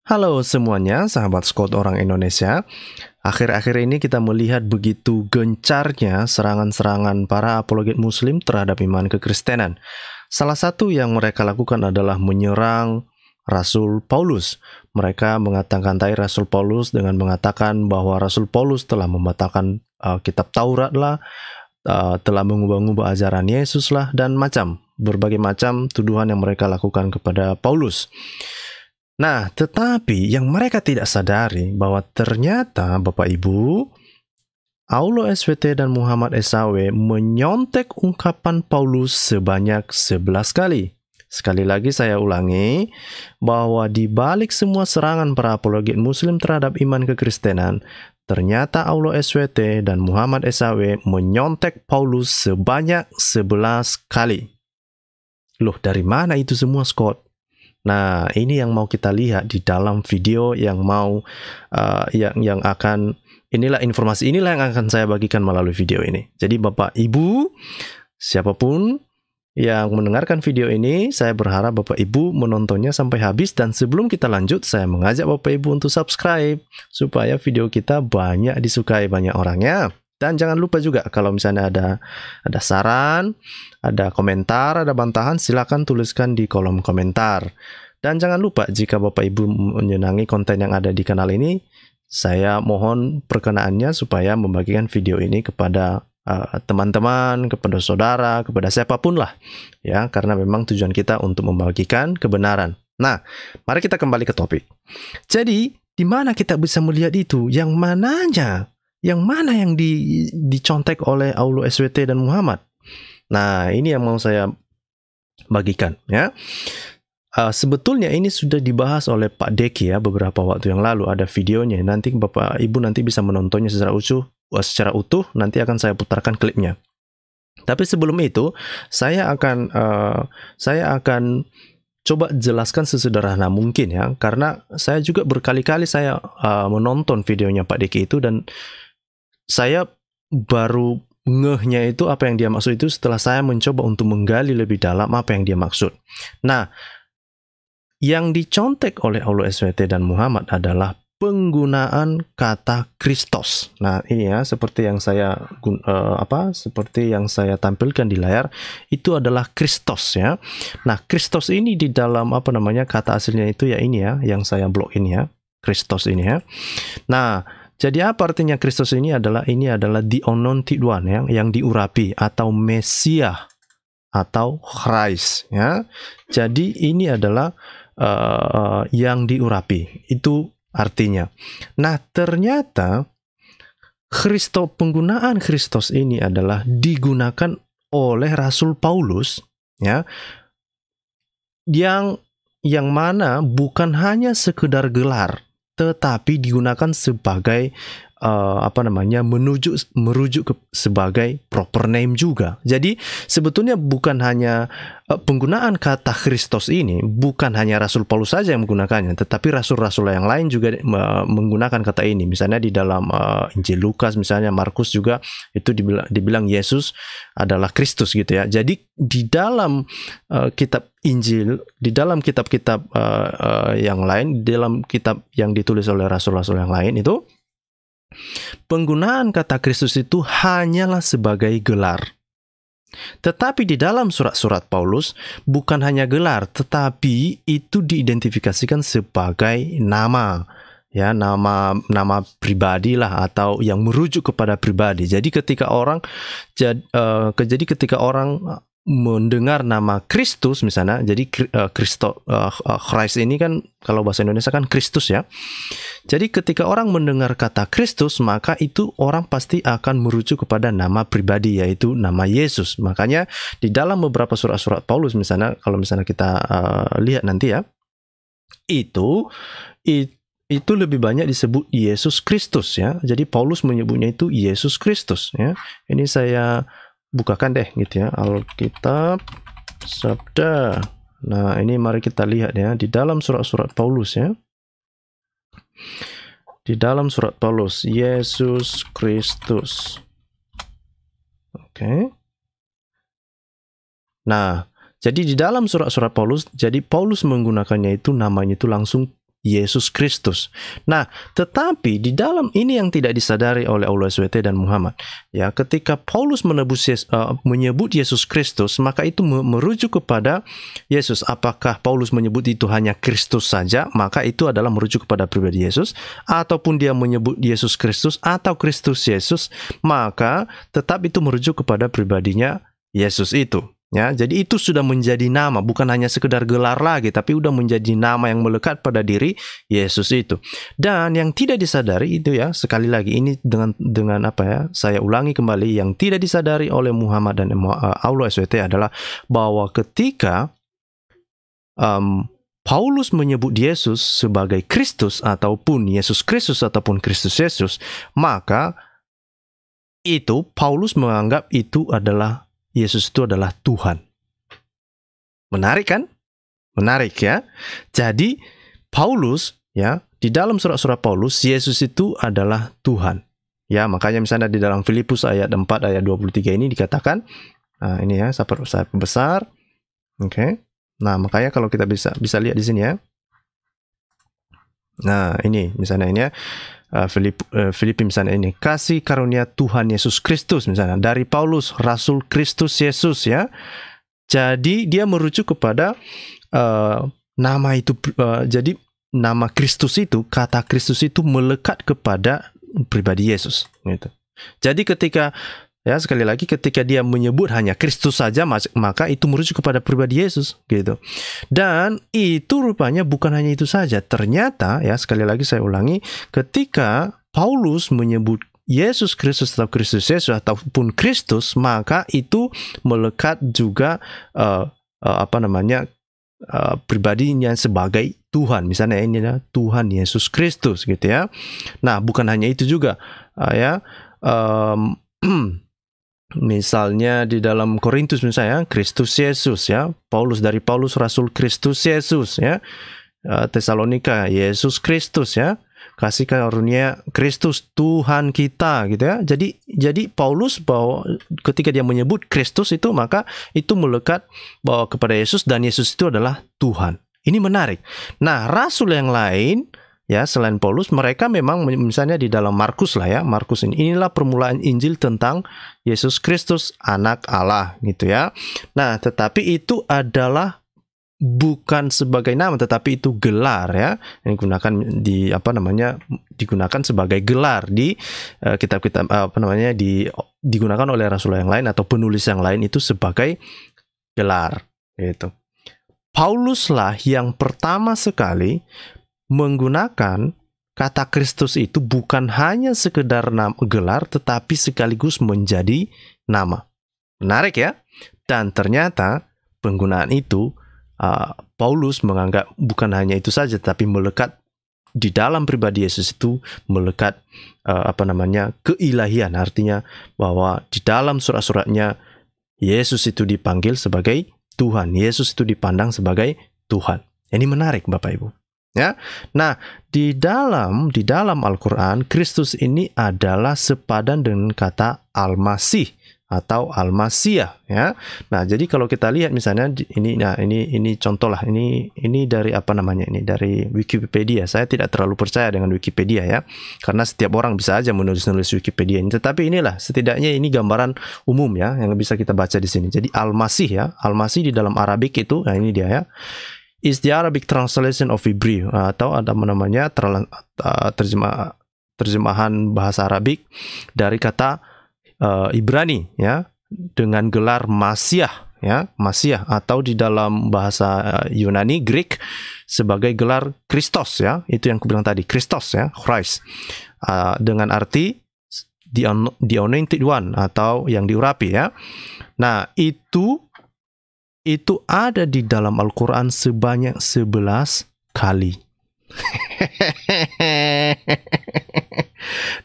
Halo semuanya, sahabat Scott orang Indonesia. Akhir-akhir ini kita melihat begitu gencarnya serangan-serangan para apologet Muslim terhadap iman kekristenan. Salah satu yang mereka lakukan adalah menyerang Rasul Paulus. Mereka mengata-ngatai Rasul Paulus dengan mengatakan bahwa Rasul Paulus telah membatalkan kitab Taurat lah, telah mengubah-ubah ajaran Yesus lah, dan berbagai macam tuduhan yang mereka lakukan kepada Paulus. Nah, tetapi yang mereka tidak sadari bahwa ternyata Bapak Ibu, Aulo SWT dan Muhammad SAW menyontek ungkapan Paulus sebanyak 11 kali. Sekali lagi saya ulangi, bahwa di balik semua serangan para apologet Muslim terhadap iman kekristenan, ternyata Aulo SWT dan Muhammad SAW menyontek Paulus sebanyak 11 kali. Loh, dari mana itu semua, Scott? Nah, ini yang mau kita lihat di dalam video yang informasi inilah yang akan saya bagikan melalui video ini. Jadi Bapak Ibu, siapapun yang mendengarkan video ini, saya berharap Bapak Ibu menontonnya sampai habis, dan sebelum kita lanjut, saya mengajak Bapak Ibu untuk subscribe supaya video kita banyak disukai banyak orangnya. Dan jangan lupa juga kalau misalnya ada saran, ada komentar, ada bantahan, silakan tuliskan di kolom komentar. Dan jangan lupa jika Bapak Ibu menyenangi konten yang ada di kanal ini, saya mohon perkenaannya supaya membagikan video ini kepada teman-teman, kepada saudara, kepada siapapun lah, ya, karena memang tujuan kita untuk membagikan kebenaran. Nah, mari kita kembali ke topik. Jadi, di mana kita bisa melihat itu? Yang mananya? Yang mana yang dicontek oleh Aulo SWT dan Muhammad? Nah, ini yang mau saya bagikan, ya. Sebetulnya ini sudah dibahas oleh Pak Deki ya beberapa waktu yang lalu, ada videonya. Nanti Bapak Ibu nanti bisa menontonnya secara utuh. Nanti akan saya putarkan klipnya. Tapi sebelum itu, saya akan coba jelaskan sesederhana mungkin ya, karena saya juga berkali-kali saya menonton videonya Pak Deki itu, dan saya baru ngehnya itu apa yang dia maksud itu setelah saya mencoba untuk menggali lebih dalam apa yang dia maksud. Nah, yang dicontek oleh Aulo SWT dan Muhammad adalah penggunaan kata Kristus. Nah, ini ya seperti yang saya tampilkan di layar, itu adalah Kristus ya. Nah, Kristus ini di dalam kata aslinya itu ya ini ya, yang saya blok ini ya, Kristus ini ya. Nah, jadi apa artinya Kristus ini adalah the anointed one ya, yang diurapi, atau Mesias atau Christ ya. Jadi ini adalah yang diurapi, itu artinya. Nah, ternyata penggunaan Kristus ini adalah digunakan oleh Rasul Paulus ya, yang mana bukan hanya sekedar gelar, tetapi digunakan sebagai merujuk sebagai proper name juga. Jadi sebetulnya bukan hanya penggunaan kata Kristus ini, bukan hanya Rasul Paulus saja yang menggunakannya, tetapi rasul-rasul yang lain juga menggunakan kata ini. Misalnya di dalam Injil Lukas, misalnya Markus juga itu dibilang Yesus adalah Kristus gitu ya. Jadi di dalam kitab Injil, di dalam kitab-kitab yang lain, di dalam kitab yang ditulis oleh rasul-rasul yang lain itu, penggunaan kata Kristus itu hanyalah sebagai gelar. Tetapi di dalam surat-surat Paulus bukan hanya gelar, tetapi itu diidentifikasikan sebagai nama. Ya, nama pribadi lah, atau yang merujuk kepada pribadi. Jadi ketika orang mendengar nama Kristus misalnya, jadi Christ ini kan kalau bahasa Indonesia kan Kristus ya. Jadi ketika orang mendengar kata Kristus, maka itu orang pasti akan merujuk kepada nama pribadi, yaitu nama Yesus. Makanya di dalam beberapa surat-surat Paulus misalnya, kalau misalnya kita lihat nanti ya, itu lebih banyak disebut Yesus Kristus ya. Jadi Paulus menyebutnya itu Yesus Kristus ya. Ini saya bukakan deh gitu ya, Alkitab Sabda. Nah, ini mari kita lihat ya di dalam surat-surat Paulus ya. Di dalam surat Paulus, Yesus Kristus. Oke. Nah, jadi di dalam surat-surat Paulus, jadi Paulus menggunakannya itu namanya itu langsung Yesus Kristus. Nah, tetapi di dalam ini yang tidak disadari oleh Allah SWT dan Muhammad, ya, ketika Paulus menyebut Yesus Kristus, maka itu merujuk kepada Yesus. Apakah Paulus menyebut itu hanya Kristus saja, maka itu adalah merujuk kepada pribadi Yesus, ataupun dia menyebut Yesus Kristus atau Kristus Yesus, maka tetap itu merujuk kepada pribadinya Yesus itu. Ya, jadi itu sudah menjadi nama, bukan hanya sekedar gelar lagi, tapi sudah menjadi nama yang melekat pada diri Yesus itu. Dan yang tidak disadari itu, ya, sekali lagi ini dengan apa ya? Saya ulangi kembali, yang tidak disadari oleh Muhammad dan Allah SWT adalah bahwa ketika Paulus menyebut Yesus sebagai Kristus ataupun Yesus Kristus ataupun Kristus Yesus, maka itu Paulus menganggap itu adalah Yesus itu adalah Tuhan. Menarik kan? Menarik, ya. Jadi Paulus, ya, di dalam surat-surat Paulus, Yesus itu adalah Tuhan. Ya, makanya misalnya di dalam Filipus ayat 4 ayat 23 ini dikatakan, nah ini ya, saya besar. Oke. Nah, makanya kalau kita bisa lihat di sini, ya. Nah, ini misalnya ini, ya. Filipi misalnya ini, kasih karunia Tuhan Yesus Kristus misalnya dari Paulus Rasul Kristus Yesus, ya. Jadi dia merujuk kepada nama itu, jadi nama Kristus itu, kata Kristus itu melekat kepada pribadi Yesus gitu. Jadi ketika, ya, sekali lagi, ketika dia menyebut hanya Kristus saja, maka itu merujuk kepada pribadi Yesus gitu. Dan itu rupanya bukan hanya itu saja. Ternyata, ya, sekali lagi saya ulangi, ketika Paulus menyebut Yesus Kristus atau Kristus Yesus ataupun Kristus, maka itu melekat juga pribadinya sebagai Tuhan. Misalnya ini, ya, Tuhan Yesus Kristus gitu, ya. Nah, bukan hanya itu juga, ya. Misalnya di dalam Korintus misalnya Kristus Yesus, ya, dari Paulus Rasul Kristus Yesus, ya. Tesalonika Yesus Kristus, ya, kasih karunia Kristus Tuhan kita gitu, ya. Jadi Paulus bahwa ketika dia menyebut Kristus itu, maka itu melekat bahwa kepada Yesus, dan Yesus itu adalah Tuhan. Ini menarik. Nah, rasul yang lain, ya, selain Paulus, mereka memang misalnya di dalam Markus lah, ya, Markus inilah permulaan Injil tentang Yesus Kristus anak Allah gitu, ya. Nah, tetapi itu adalah bukan sebagai nama, tetapi itu gelar, ya, yang digunakan sebagai gelar di kitab-kitab digunakan oleh rasul yang lain atau penulis yang lain itu sebagai gelar gitu. Pauluslah yang pertama sekali menggunakan kata Kristus itu bukan hanya sekedar gelar, tetapi sekaligus menjadi nama. Menarik, ya? Dan ternyata penggunaan itu Paulus menganggap bukan hanya itu saja, tapi melekat di dalam pribadi Yesus itu, melekat keilahian. Artinya bahwa di dalam surat-suratnya Yesus itu dipanggil sebagai Tuhan. Yesus itu dipandang sebagai Tuhan. Ini menarik, Bapak Ibu. Ya, nah di dalam Al-Quran, Kristus ini adalah sepadan dengan kata Al-Masih atau Al-Masiah, ya. Nah, jadi kalau kita lihat misalnya ini contoh lah, ini dari ini dari Wikipedia. Saya tidak terlalu percaya dengan Wikipedia, ya, karena setiap orang bisa aja menulis Wikipedia ini. Tetapi inilah setidaknya ini gambaran umum, ya, yang bisa kita baca di sini. Jadi Al-Masih, ya, Al-Masih di dalam Arabik itu, nah ini dia, ya, is the Arabic translation of Hebrew, atau ada terjemahan bahasa Arabik dari kata Ibrani, ya, dengan gelar Masiah, ya, Masiah, atau di dalam bahasa Yunani Greek sebagai gelar Kristos, ya, itu yang aku bilang tadi, Kristos, ya, Christ, dengan arti the anointed one atau yang diurapi, ya. Nah, itu ada di dalam Al-Quran sebanyak 11 kali.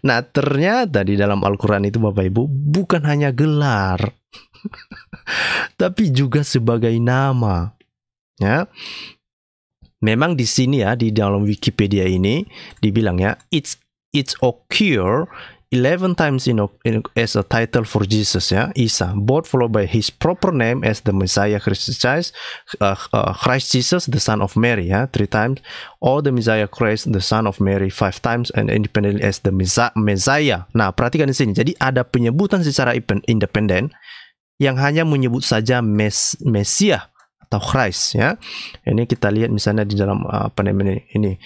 Nah, ternyata di dalam Al-Quran itu, Bapak Ibu, bukan hanya gelar, tapi juga sebagai nama, ya. Memang di sini, ya, di dalam Wikipedia ini dibilang, ya, it's occur 11 times as a title for Jesus, ya, Isa, both followed by his proper name as the Messiah Christ Jesus, the Son of Mary, ya, 3 times, or the Messiah Christ, the Son of Mary, 5 times, and independently as the Messiah. Nah, perhatikan di sini. Jadi ada penyebutan secara independen yang hanya menyebut saja Mesiah atau Christ, ya. Ini kita lihat misalnya di dalam apa namanya ini,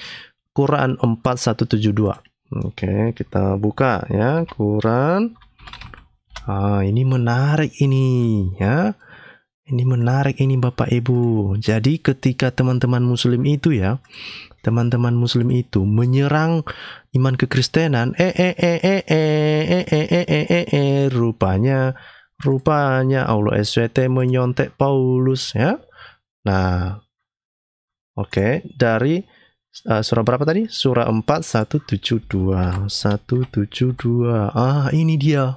Quran 4172. Oke, kita buka, ya, Quran. Ini menarik ini, ya. Ini menarik ini Bapak Ibu. Jadi ketika teman-teman muslim itu, ya, teman-teman muslim itu menyerang iman kekristenan, rupanya Allah SWT menyontek Paulus, ya. Nah, oke, dari surah berapa tadi? Surah 4, 172. 172. Ini dia.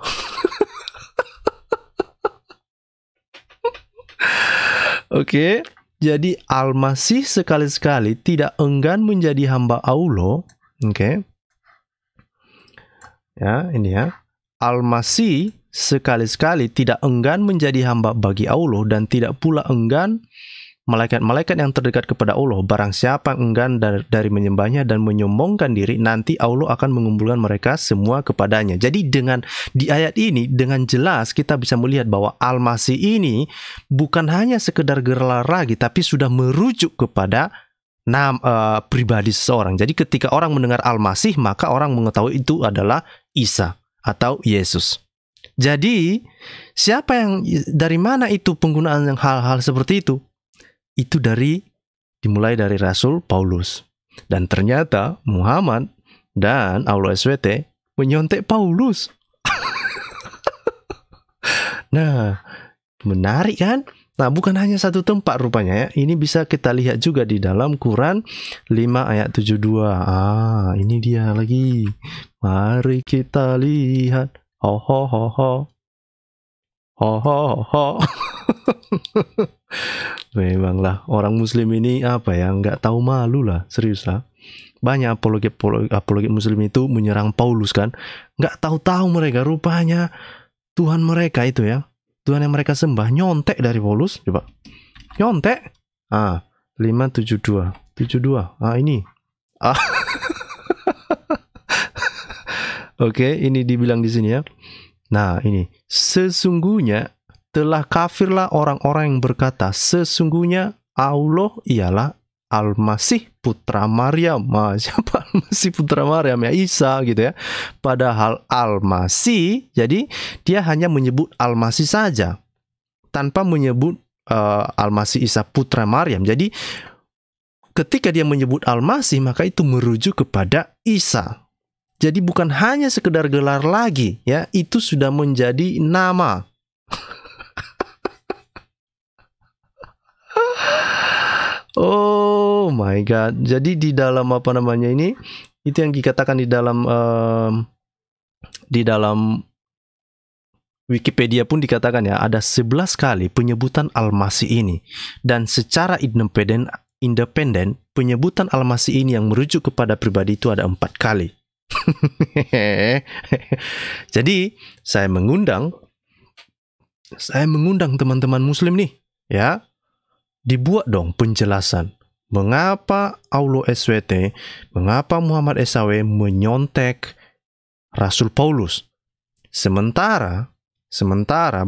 Oke, jadi Al-Masih sekali-sekali tidak enggan menjadi hamba Allah. Oke. Ya, ini ya. Al-Masih sekali-sekali tidak enggan menjadi hamba bagi Allah dan tidak pula enggan malaikat-malaikat yang terdekat kepada Allah. Barang siapa yang enggan dari menyembahnya dan menyombongkan diri, nanti Allah akan mengumpulkan mereka semua kepadanya. Jadi di ayat ini dengan jelas kita bisa melihat bahwa Al-Masih ini bukan hanya sekedar gelar lagi, tapi sudah merujuk kepada pribadi seseorang. Jadi ketika orang mendengar Al-Masih, maka orang mengetahui itu adalah Isa atau Yesus. Jadi dari mana itu penggunaan hal-hal seperti itu? Itu dimulai dari Rasul Paulus. Dan ternyata Muhammad dan Allah SWT menyontek Paulus. Nah, menarik kan? Nah, bukan hanya satu tempat rupanya, ya. Ini bisa kita lihat juga di dalam Quran 5 ayat 72. Ini dia lagi. Mari kita lihat. Ho ho ho ho. Ho ho ho. Memanglah orang muslim ini nggak tahu malu lah, serius lah. Banyak apologet muslim itu menyerang Paulus kan, nggak tahu mereka rupanya Tuhan mereka itu, ya, Tuhan yang mereka sembah nyontek dari Paulus. Coba nyontek. 572 ini. Oke, ini dibilang di sini, ya. Nah, ini sesungguhnya telah kafirlah orang-orang yang berkata, sesungguhnya Allah ialah Al-Masih putra Maryam. Siapa Al-Masih putra Maryam? Ya, Isa gitu, ya. Padahal Al-Masih, jadi dia hanya menyebut Al-Masih saja, tanpa menyebut Al-Masih Isa putra Maryam. Jadi ketika dia menyebut Al-Masih, maka itu merujuk kepada Isa. Jadi bukan hanya sekedar gelar lagi, ya, itu sudah menjadi nama. Oh my God. Jadi di dalam ini, itu yang dikatakan di dalam Wikipedia pun dikatakan, ya, ada 11 kali penyebutan Al-Masih ini. Dan secara independen penyebutan Al-Masih ini yang merujuk kepada pribadi itu ada 4 kali. Jadi saya mengundang teman-teman muslim nih, ya, dibuat dong penjelasan mengapa Allah SWT, mengapa Muhammad SAW menyontek Rasul Paulus. Sementara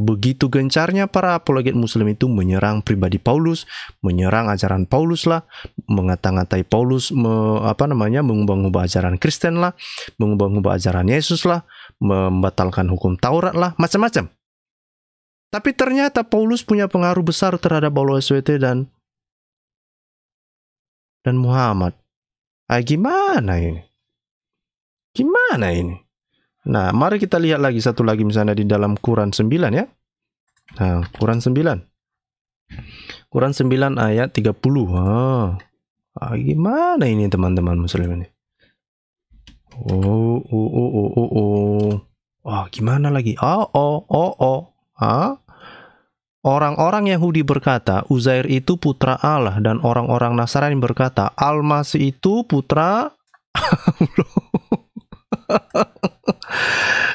begitu gencarnya para apologet muslim itu menyerang pribadi Paulus, menyerang ajaran Paulus lah, mengata-ngatai Paulus, mengubah-ubah ajaran Kristen lah, mengubah-ubah ajaran Yesus lah, membatalkan hukum Taurat lah, macam-macam. Tapi ternyata Paulus punya pengaruh besar terhadap Allah SWT dan Muhammad. Gimana ini? Nah, mari kita lihat lagi satu lagi misalnya di dalam Quran 9, ya. Nah, Quran 9 ayat 30. Gimana ini teman-teman muslim ini? Gimana lagi? Orang-orang Yahudi berkata Uzair itu putra Allah, dan orang-orang Nasrani berkata Al-Masih itu putra Allah.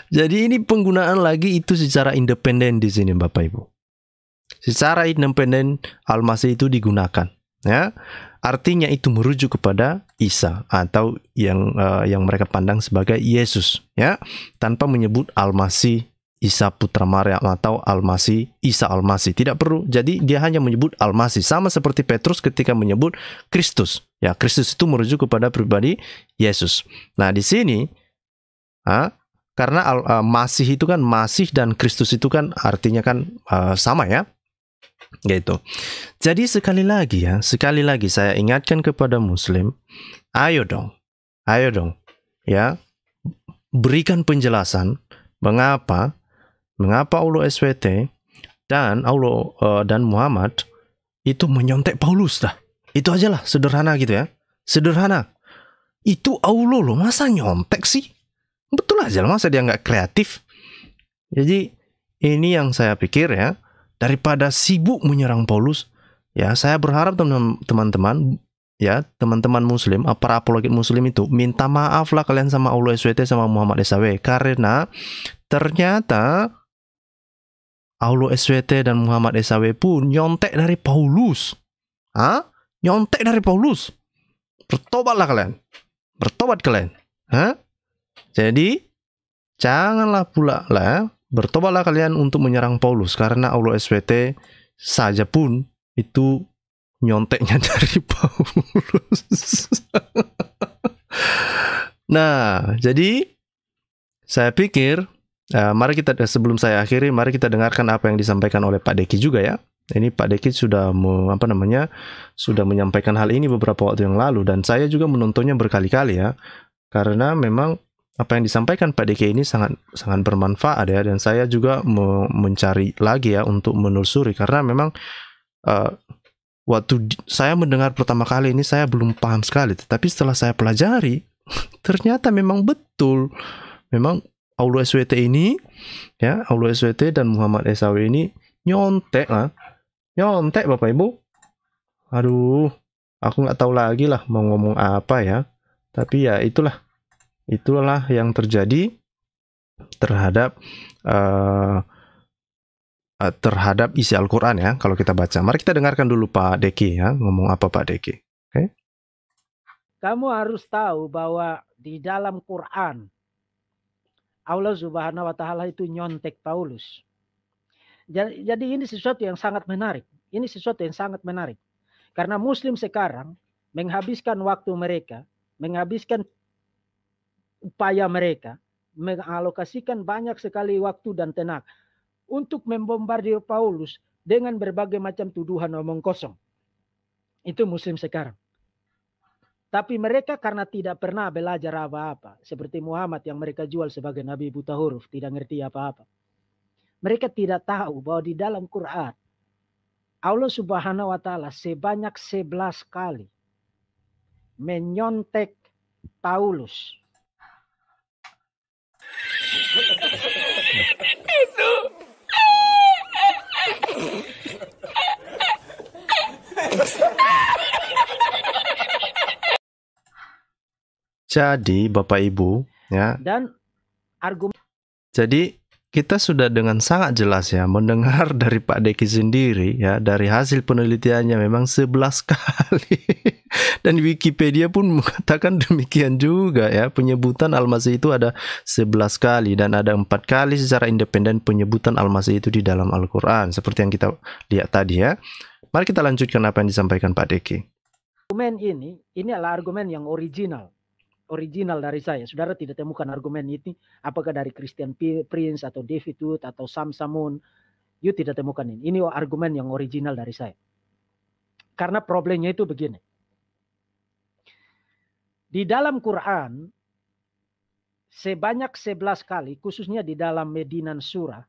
Jadi ini penggunaan lagi itu secara independen di sini Bapak Ibu. Secara independen Al-Masih itu digunakan, ya. Artinya itu merujuk kepada Isa atau yang mereka pandang sebagai Yesus, ya, tanpa menyebut Al-Masih Isa putra Maryam atau Al-Masih Isa Al-Masih. Tidak perlu. Jadi dia hanya menyebut Al-Masih, sama seperti Petrus ketika menyebut Kristus. Ya, Kristus itu merujuk kepada pribadi Yesus. Nah, di sini karena Masih itu kan Masih dan Kristus itu kan artinya kan sama ya. Gitu. Jadi sekali lagi saya ingatkan kepada Muslim, ayo dong, ya, berikan penjelasan mengapa Aulo SWT dan Muhammad itu menyontek Paulus dah. Itu aja lah, sederhana gitu ya, sederhana. Itu Aulo loh, masa nyontek sih? Betul aja lah, masa dia nggak kreatif? Jadi ini yang saya pikir ya. Daripada sibuk menyerang Paulus, ya saya berharap teman-teman Muslim, para apologet Muslim itu minta maaf lah kalian sama Aulo SWT sama Muhammad SAW, karena ternyata Aulo SWT dan Muhammad SAW pun nyontek dari Paulus. Nyontek dari Paulus. Bertobatlah kalian. Bertobat kalian. Jadi janganlah pula lah, bertobatlah kalian untuk menyerang Paulus, karena Aulo SWT saja pun itu nyonteknya dari Paulus. Nah, jadi saya pikir mari kita, sebelum saya akhiri, mari kita dengarkan apa yang disampaikan oleh Pak Deki juga ya. Ini Pak Deki sudah sudah menyampaikan hal ini beberapa waktu yang lalu, dan saya juga menontonnya berkali-kali ya, karena memang apa yang disampaikan Pak Deki ini sangat bermanfaat ya, dan saya juga mencari lagi ya untuk menelusuri, karena memang waktu saya mendengar pertama kali ini saya belum paham sekali, tetapi setelah saya pelajari ternyata memang betul, memang Aulo SWT ini ya, Aulo SWT dan Muhammad SAW ini nyontek Bapak Ibu. Aduh, aku nggak tahu lagi lah mau ngomong apa ya, tapi ya itulah yang terjadi terhadap isi Al-Quran ya, kalau kita baca. Mari kita dengarkan dulu Pak Deki ya, ngomong apa Pak Deki. Okay? Kamu harus tahu bahwa di dalam Quran Allah Subhanahu wa Ta'ala itu nyontek Paulus. Jadi ini sesuatu yang sangat menarik. Karena Muslim sekarang menghabiskan waktu mereka, menghabiskan upaya mereka, mengalokasikan banyak sekali waktu dan tenaga untuk membombardir Paulus dengan berbagai macam tuduhan omong kosong. Itu Muslim sekarang. Tapi mereka karena tidak pernah belajar apa-apa, seperti Muhammad yang mereka jual sebagai nabi buta huruf, tidak ngerti apa-apa. Mereka tidak tahu bahwa di dalam Quran Allah Subhanahu wa Ta'ala sebanyak 11 kali menyontek Paulus. Jadi Bapak Ibu ya. Dan argumen. Jadi kita sudah dengan sangat jelas ya mendengar dari Pak Deki sendiri ya, dari hasil penelitiannya memang 11 kali. Dan Wikipedia pun mengatakan demikian juga ya, penyebutan Al-Masih itu ada 11 kali, dan ada 4 kali secara independen penyebutan Al-Masih itu di dalam Al-Quran, seperti yang kita lihat tadi ya. Mari kita lanjutkan apa yang disampaikan Pak Deki. Argumen ini adalah argumen yang original dari saya. Saudara tidak temukan argumen ini apakah dari Christian Prince atau David Wood atau Sam Samun. You tidak temukan ini. Ini argumen yang original dari saya. Karena problemnya itu begini. Di dalam Quran sebanyak 11 kali, khususnya di dalam Medinan Surah,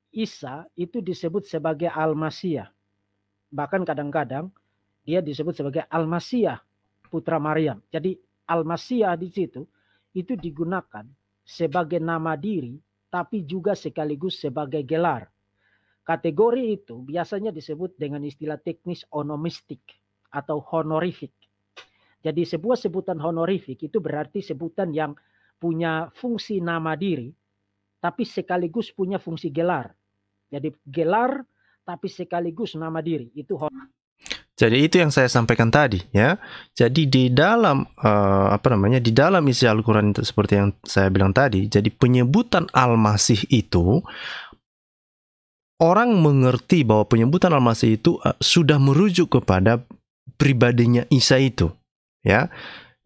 Isa itu disebut sebagai Al-Masih. Bahkan kadang-kadang dia disebut sebagai Al-Masih putra Maryam. Jadi Al-Masih di situ itu digunakan sebagai nama diri, tapi juga sekaligus sebagai gelar. Kategori itu biasanya disebut dengan istilah teknis onomistik atau honorific. Jadi sebuah sebutan honorific itu berarti sebutan yang punya fungsi nama diri, tapi sekaligus punya fungsi gelar. Jadi gelar tapi sekaligus nama diri. Itu Jadi itu yang saya sampaikan tadi ya. Jadi di dalam di dalam isi Al-Qur'an itu seperti yang saya bilang tadi, jadi penyebutan Al-Masih itu orang mengerti bahwa penyebutan Al-Masih itu sudah merujuk kepada pribadinya Isa itu, ya.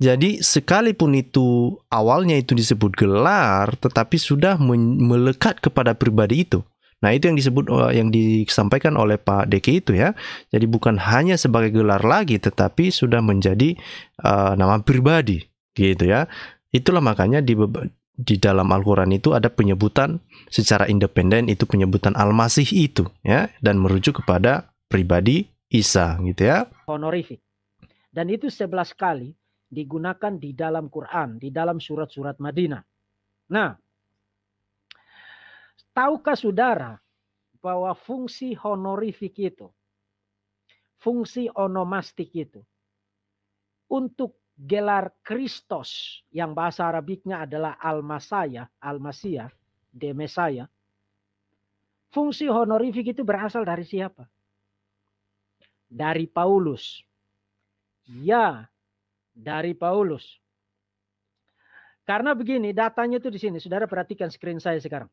Jadi sekalipun itu awalnya itu disebut gelar, tetapi sudah melekat kepada pribadi itu. Nah, itu yang disebut yang disampaikan oleh Pak Deki itu ya. Jadi bukan hanya sebagai gelar lagi, tetapi sudah menjadi nama pribadi, gitu ya. Itulah makanya di dalam Al-Quran itu ada penyebutan secara independen, itu penyebutan Al-Masih itu ya, dan merujuk kepada pribadi Isa, gitu ya. Honorifik. Dan itu 11 kali digunakan di dalam Quran, di dalam surat-surat Madinah. Nah, tahukah saudara bahwa fungsi honorifik itu, fungsi onomastik itu, untuk gelar Kristos yang bahasa Arabiknya adalah Al-Masaya, Al-Masiyah, de Mesaya, fungsi honorifik itu berasal dari siapa? Dari Paulus. Ya, dari Paulus. Karena begini, datanya itu di sini. Saudara perhatikan screen saya sekarang.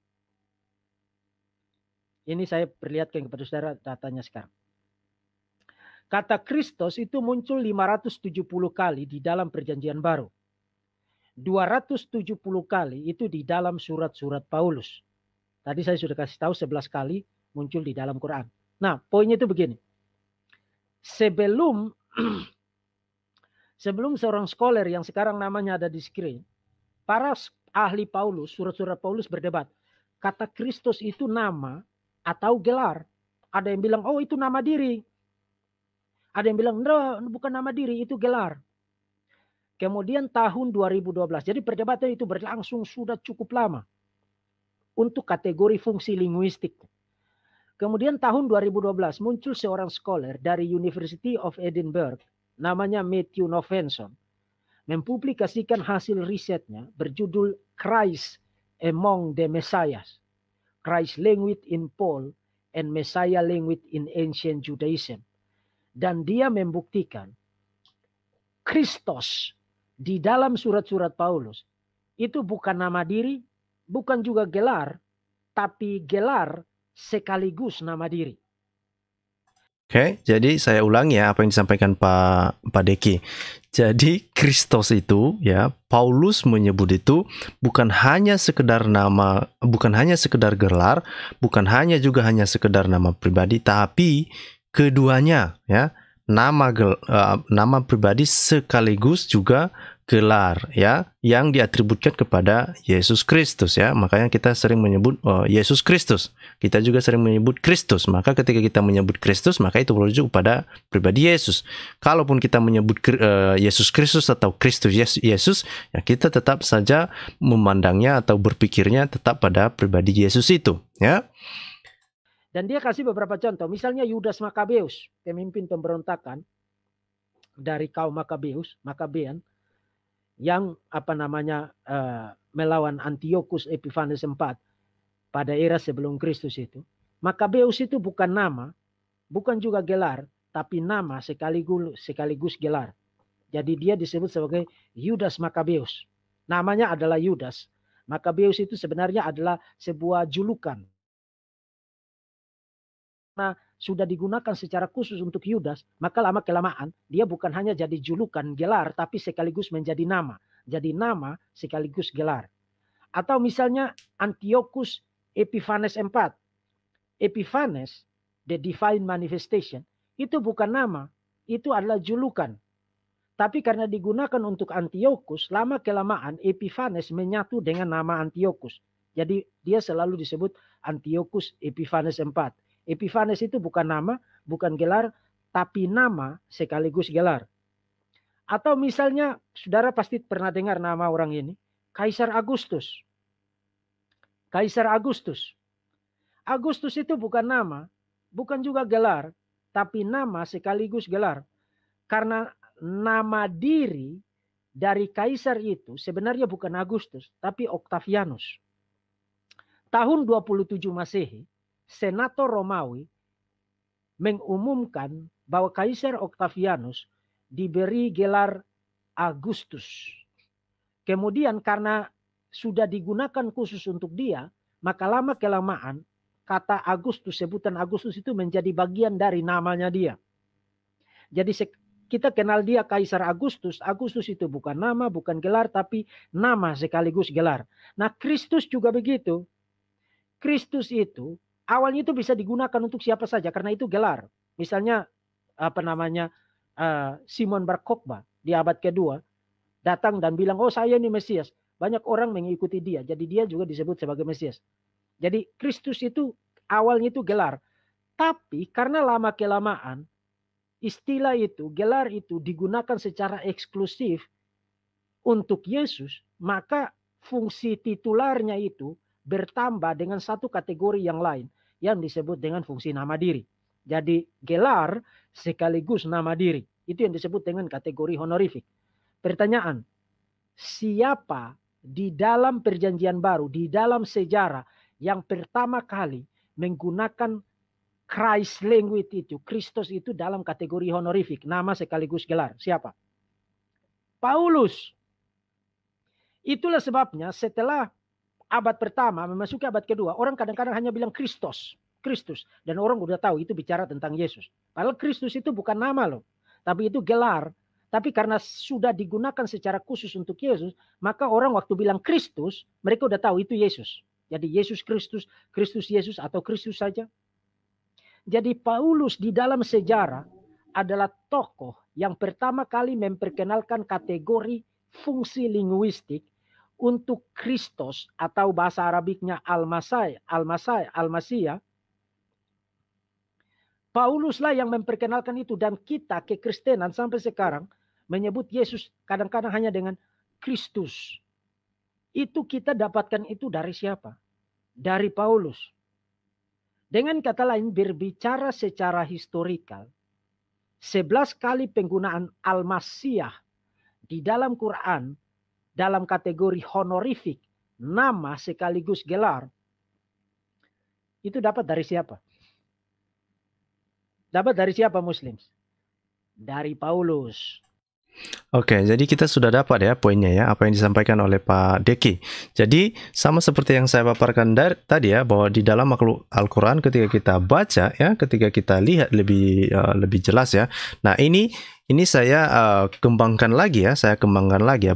Ini saya perlihatkan kepada saudara datanya sekarang. Kata Kristus itu muncul 570 kali di dalam Perjanjian Baru. 270 kali itu di dalam surat-surat Paulus. Tadi saya sudah kasih tahu 11 kali muncul di dalam Quran. Nah, poinnya itu begini. Sebelum seorang scholar yang sekarang namanya ada di screen, para ahli Paulus, surat-surat Paulus berdebat. Kata Kristus itu nama atau gelar. Ada yang bilang, oh itu nama diri. Ada yang bilang, bukan nama diri, itu gelar. Kemudian tahun 2012, jadi perdebatan itu berlangsung sudah cukup lama untuk kategori fungsi linguistik. Kemudian tahun 2012 muncul seorang scholar dari University of Edinburgh, namanya Matthew Novenson, mempublikasikan hasil risetnya berjudul Christ Among the Messiahs, Christ language in Paul and Messiah language in Ancient Judaism. Dan dia membuktikan Kristos di dalam surat-surat Paulus itu bukan nama diri, bukan juga gelar, tapi gelar sekaligus nama diri. Oke, jadi saya ulangi ya apa yang disampaikan Pak Deki. Jadi Kristos itu ya, Paulus menyebut itu bukan hanya sekedar nama, bukan hanya sekedar gelar, bukan hanya sekedar nama pribadi, tapi keduanya ya, nama pribadi sekaligus juga gelar ya, yang diatributkan kepada Yesus Kristus ya. Makanya kita sering menyebut Yesus Kristus. Kita juga sering menyebut Kristus. Maka ketika kita menyebut Kristus, maka itu merujuk pada pribadi Yesus. Kalaupun kita menyebut Yesus Kristus atau Kristus Yesus, ya kita tetap saja memandangnya atau berpikirnya tetap pada pribadi Yesus itu ya. Dan dia kasih beberapa contoh. Misalnya Yudas Makabeus, pemimpin pemberontakan dari kaum Makabean, yang melawan Antiochus Epiphanes IV pada era sebelum Kristus itu. Makabeus itu bukan nama, bukan juga gelar, tapi nama sekaligus gelar. Jadi dia disebut sebagai Yudas Makabeus. Namanya adalah Yudas. Makabeus itu sebenarnya adalah sebuah julukan. Nah, sudah digunakan secara khusus untuk Yudas, maka lama-kelamaan dia bukan hanya jadi julukan gelar, tapi sekaligus menjadi nama. Jadi nama sekaligus gelar. Atau misalnya Antiochus Epiphanes IV. Epiphanes, the divine manifestation, itu bukan nama, itu adalah julukan. Tapi karena digunakan untuk Antiochus, lama-kelamaan Epiphanes menyatu dengan nama Antiochus. Jadi dia selalu disebut Antiochus Epiphanes IV. Epiphanes itu bukan nama, bukan gelar, tapi nama sekaligus gelar. Atau misalnya, saudara pasti pernah dengar nama orang ini, Kaisar Agustus. Kaisar Agustus. Agustus itu bukan nama, bukan juga gelar, tapi nama sekaligus gelar. Karena nama diri dari kaisar itu sebenarnya bukan Agustus, tapi Octavianus. Tahun 27 Masehi, Senator Romawi mengumumkan bahwa Kaisar Octavianus diberi gelar Agustus. Kemudian karena sudah digunakan khusus untuk dia, maka lama-kelamaan kata Agustus, sebutan Agustus itu menjadi bagian dari namanya dia. Jadi kita kenal dia Kaisar Agustus. Agustus itu bukan nama, bukan gelar, tapi nama sekaligus gelar. Nah, Kristus juga begitu. Kristus itu awalnya itu bisa digunakan untuk siapa saja karena itu gelar. Misalnya Simon Bar Kokhba di abad kedua datang dan bilang, oh saya ini Mesias. Banyak orang mengikuti dia. Jadi dia juga disebut sebagai Mesias. Jadi Kristus itu awalnya itu gelar. Tapi karena lama-kelamaan istilah itu, gelar itu digunakan secara eksklusif untuk Yesus, maka fungsi titularnya itu bertambah dengan satu kategori yang lain yang disebut dengan fungsi nama diri. Jadi gelar sekaligus nama diri. Itu yang disebut dengan kategori honorific. Pertanyaan, siapa di dalam perjanjian baru, di dalam sejarah yang pertama kali menggunakan Christ language itu, Kristus itu dalam kategori honorific, nama sekaligus gelar? Siapa? Paulus. Itulah sebabnya setelah abad pertama memasuki abad kedua, orang kadang-kadang hanya bilang Kristus. Dan orang udah tahu itu bicara tentang Yesus. Padahal Kristus itu bukan nama loh. Tapi itu gelar. Tapi karena sudah digunakan secara khusus untuk Yesus, maka orang waktu bilang Kristus, mereka udah tahu itu Yesus. Jadi Yesus Kristus, Kristus Yesus, atau Kristus saja. Jadi Paulus di dalam sejarah adalah tokoh yang pertama kali memperkenalkan kategori fungsi linguistik untuk Kristus atau bahasa Arabiknya Al-Masiyah. Pauluslah yang memperkenalkan itu, dan kita kekristenan sampai sekarang menyebut Yesus kadang-kadang hanya dengan Kristus. Itu kita dapatkan itu dari siapa? Dari Paulus. Dengan kata lain, berbicara secara historikal, 11 kali penggunaan Al-Masiyah di dalam Quran dalam kategori honorific, nama sekaligus gelar, itu dapat dari siapa? Dapat dari siapa Muslims? Dari Paulus. Oke, jadi kita sudah dapat ya poinnya ya, apa yang disampaikan oleh Pak Deki. Jadi sama seperti yang saya paparkan tadi ya, bahwa di dalam Al-Quran ketika kita baca ya, ketika kita lihat lebih jelas ya. Nah ini saya kembangkan lagi ya,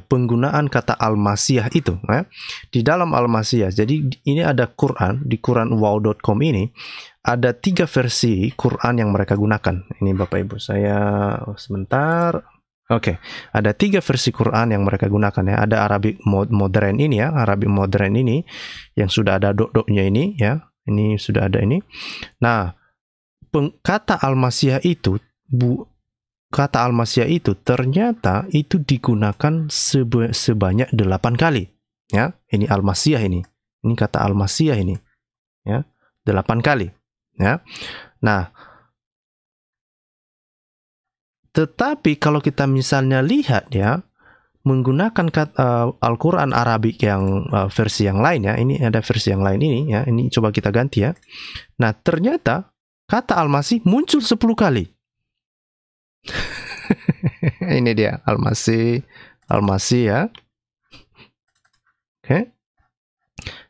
penggunaan kata Al-Masiyah itu ya. Di dalam Al-Masiyah, jadi ini ada Quran, di quranwow.com ini ada 3 versi Quran yang mereka gunakan. Ini Bapak Ibu, saya sebentar. Oke, ada 3 versi Quran yang mereka gunakan ya. Ada Arabic modern ini ya, Arabic modern ini yang sudah ada dot-dotnya ini ya. Ini sudah ada ini. Nah, kata Al-Masiyah itu ternyata itu digunakan sebanyak 8 kali ya. Ini Al-Masiyah ini. Ini kata Al-Masiyah ini ya, 8 kali ya. Nah, tetapi kalau kita misalnya lihat ya, menggunakan Al-Quran Arabik yang versi yang lain ya, ini ada versi yang lain ini ya, ini coba kita ganti ya. Nah, ternyata kata Al-Masih muncul 10 kali. Ini dia Al-Masih ya. Oke.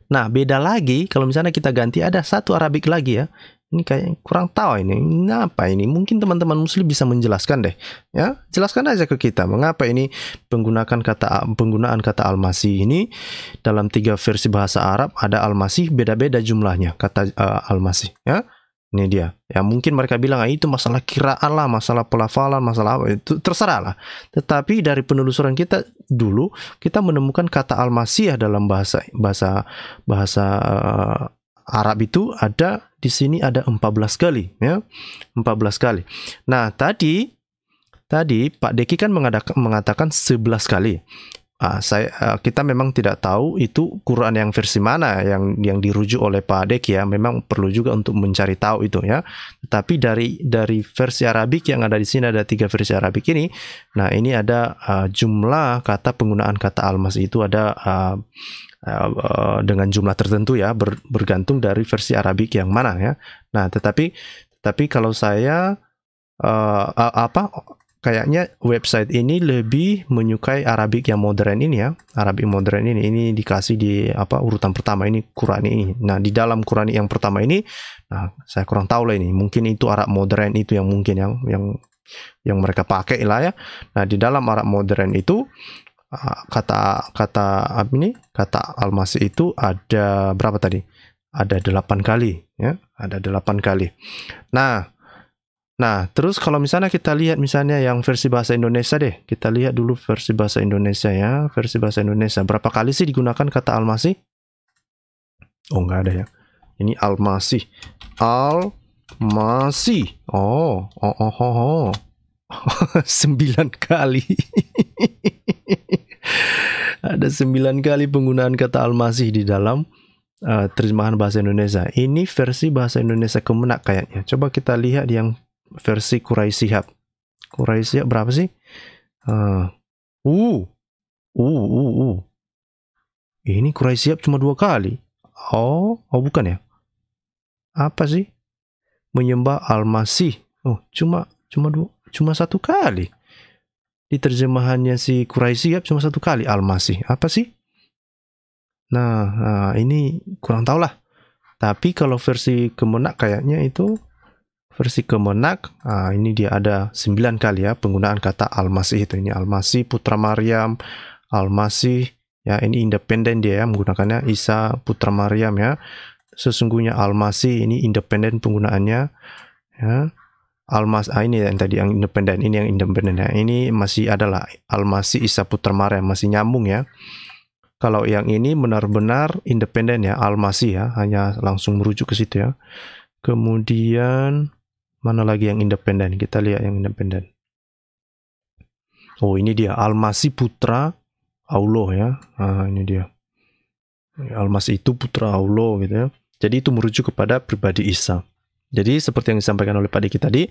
Nah, beda lagi kalau misalnya kita ganti ada satu Arabik lagi ya. Ini kayak kurang tahu ini apa ini. Mungkin teman-teman Muslim bisa menjelaskan deh. Ya, jelaskan aja ke kita mengapa ini penggunaan kata Al-Masih ini dalam 3 versi bahasa Arab ada Al-Masih beda-beda jumlahnya kata Al-Masih ya. Ini dia. Ya mungkin mereka bilang itu masalah kiraan lah, masalah pelafalan, masalah apa itu terserah lah. Tetapi dari penelusuran kita dulu kita menemukan kata Al-Masih dalam bahasa Arab itu ada di sini ada 14 kali ya. 14 kali. Nah, tadi Pak Deki kan mengatakan 11 kali. kita memang tidak tahu itu Quran yang versi mana yang dirujuk oleh Pak Dek ya. Memang perlu juga untuk mencari tahu itu ya. Tapi dari versi Arabik yang ada di sini, ada 3 versi Arabik ini. Nah, ini ada jumlah kata, penggunaan kata al-masih itu ada dengan jumlah tertentu ya, bergantung dari versi Arabik yang mana ya. Nah, tetapi kalau saya kayaknya website ini lebih menyukai Arabik yang modern ini ya. Arabik modern ini dikasih di urutan pertama ini Qurani ini. Nah, di dalam Qurani yang pertama ini, nah saya kurang tahu lah ini. Mungkin itu Arab modern itu yang mungkin yang mereka pakai lah ya. Nah, di dalam Arab modern itu kata al-masih itu ada berapa tadi? Ada 8 kali ya. Ada 8 kali. Nah, terus kalau misalnya kita lihat misalnya yang versi bahasa Indonesia deh. Kita lihat dulu versi bahasa Indonesia ya. Versi bahasa Indonesia. Berapa kali sih digunakan kata al-masih? Oh, nggak ada ya. Ini al-masih. Al-masih. Oh. 9 kali. Ada 9 kali penggunaan kata al-masih di dalam terjemahan bahasa Indonesia. Ini versi bahasa Indonesia Kemenak kayaknya. Coba kita lihat yang versi Quraisy Shihab. Quraisy Shihab berapa sih? Ini Quraisy Shihab cuma 2 kali. Oh bukan ya? Apa sih? Menyembah al-masih. Oh, cuma 1 kali. Di terjemahannya si Quraisy Shihab cuma 1 kali al-masih. Apa sih? Nah, ini kurang tahu lah. Tapi kalau versi Kemenak kayaknya itu versi Kemenak, ini dia ada 9 kali ya penggunaan kata al-masih itu. Ini al-masih putra Maryam, al-masih ya, ini independen dia ya menggunakannya, Isa putra Maryam ya. Sesungguhnya al-masih ini independen penggunaannya ya. Ini yang tadi yang independen, ini yang independen ya. Ini masih adalah al-masih Isa putra Maryam, masih nyambung ya. Kalau yang ini benar-benar independen ya, al-masih ya, hanya langsung merujuk ke situ ya. Kemudian mana lagi yang independen? Kita lihat yang independen. Oh, ini dia al-masih putra Allah ya. Ini dia. Al-masih itu putra Allah gitu ya. Jadi itu merujuk kepada pribadi Isa. Jadi seperti yang disampaikan oleh Pak Diki tadi,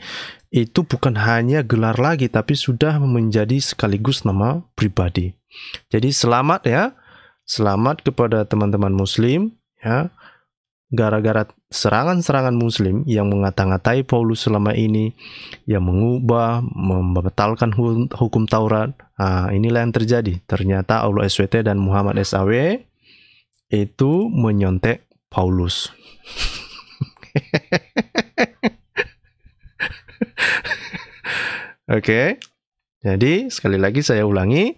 itu bukan hanya gelar lagi, tapi sudah menjadi sekaligus nama pribadi. Jadi selamat ya. Selamat kepada teman-teman muslim ya. Gara-gara serangan-serangan muslim yang mengata-ngatai Paulus selama ini, yang mengubah, membatalkan hukum Taurat, inilah yang terjadi. Ternyata Aulo SWT dan Muhammad SAW itu menyontek Paulus. Oke. Jadi sekali lagi saya ulangi,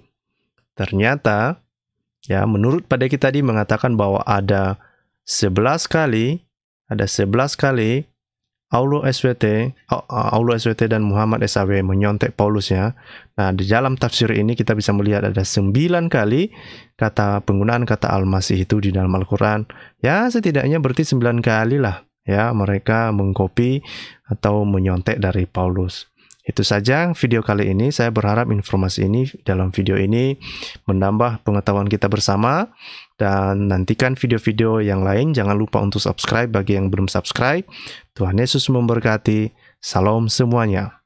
ternyata ya menurut Pak Deki tadi mengatakan bahwa ada 11 kali Aulo SWT dan Muhammad SAW menyontek Paulus ya. Nah, di dalam tafsir ini kita bisa melihat ada 9 kali penggunaan kata al-masih itu di dalam Al-Quran. Ya, setidaknya berarti 9 kali lah ya mereka mengcopy atau menyontek dari Paulus. Itu saja video kali ini. Saya berharap informasi ini dalam video ini menambah pengetahuan kita bersama. Dan nantikan video-video yang lain. Jangan lupa untuk subscribe bagi yang belum subscribe. Tuhan Yesus memberkati. Salam semuanya.